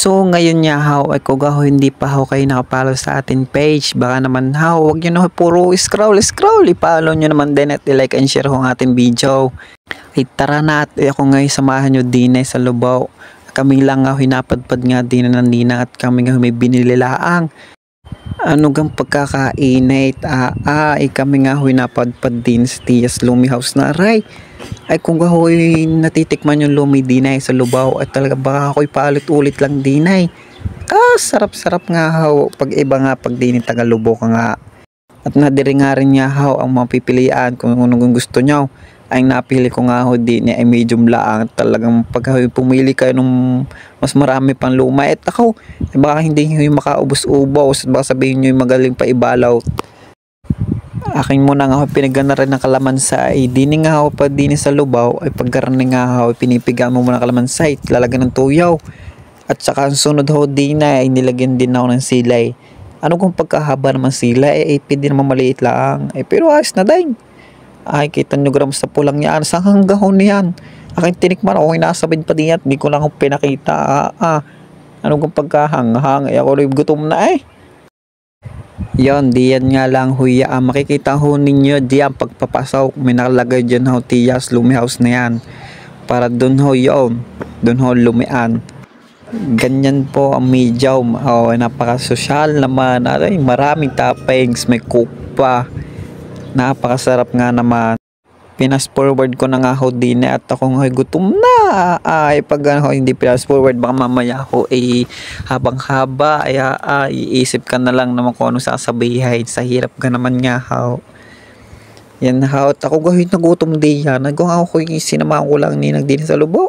So ngayon nga how ay kung ho hindi pa ho kayo nakapalo sa ating page, baka naman how wag nyo na ho puro scroll, i-follow nyo naman din at i-like and share ho ang ating video. Ay tara na at ako ngayon samahan nyo din sa Lubao. Kami lang nga hinapadpad nga din ng ninang at kami nga may binililaang. Ano gang pagkakainit, kami nga hinapadpad din sa Tias Lumi House na aray. Ay kung ako'y natitikman yung lumi dinay sa Lubao at talaga baka ako'y paulit-ulit lang dinay. Sarap-sarap nga ho pag iba nga pag dini taga Lubao ka nga. At nadiri nga rin nga ho ang mapipilian kung anong gusto nyo. Ay napili ko nga ho din ay medium lang. Talagang pag pumili kayo nung mas marami pang luma at ako baka hindi nyo yung makaubos-ubos, baka sabihin nyo yung magaling pa ibalaw. Akin muna nga ako pinagana rin ng kalamansa ay dini nga ako pa dini sa Lubao ay pagkarani nga ako pinipiga mo muna kalamansa ay lalagyan ng tuyaw at saka ang sunod ho din ay nilagyan din ako ng silay. Ano kung pagkahaba naman silay ay pwede naman maliit lang ay pero ayos na din. Ay kita nyo grams sa pulang yan saan hanggang ho niyan aking tinikman ako inasabid pa din at di ko lang ako pinakita. Ano kung pagkahanghang ay ako rin gutom na eh. Yon, diyan nga lang huya. Makikita ho ninyo diyan pagpapasok. May nakalagay dyan ho Tias Lumi House na yan. Para dun ho yon. Dun ho lumian. Ganyan po ang medium. Napakasosyal naman. Aray, maraming toppings. May coke pa. Napakasarap nga naman. Pinas forward ko na nga ho din at ako nga gutom na. Pag hindi pinas forward baka mamaya ho habang haba iisip ka na lang naman kung anong sasabihin. Sa hirap ka naman nga ho. Yan ho at ako gawin nagutom din yan. Nagawa ako sinamahan ko lang ninang din sa Lubao.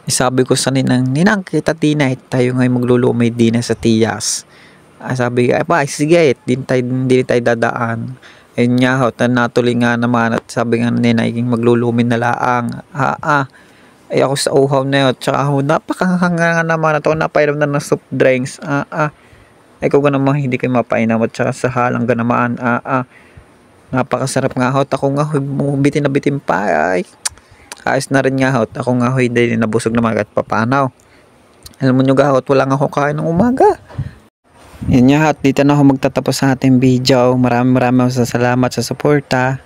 Sabi ko sa ninang kita dinay tayo ngayon maglulumay din sa Tias. Sabi ko sige hindi tayo dadaan. Ayun nga ho, natuloy nga naman at sabi nga nina maglulumin na laang. Ay ako sa uhaw na yun. Tsaka ho, napakahanga nga naman at ako napainom na ng soft drinks. Ay kung naman hindi kayo mapainom at tsaka sa halang ga naman. Napakasarap nga ho. At ako nga ho, bitin na bitin pa. Ay, ayos na rin nga ho. At ako nga ho, hindi nabusog naman at papanaw. Alam mo nyo ga ho, wala nga ho kain ng umaga. Yan nga at dito na ako magtatapos sa ating video. Maraming salamat sa suporta.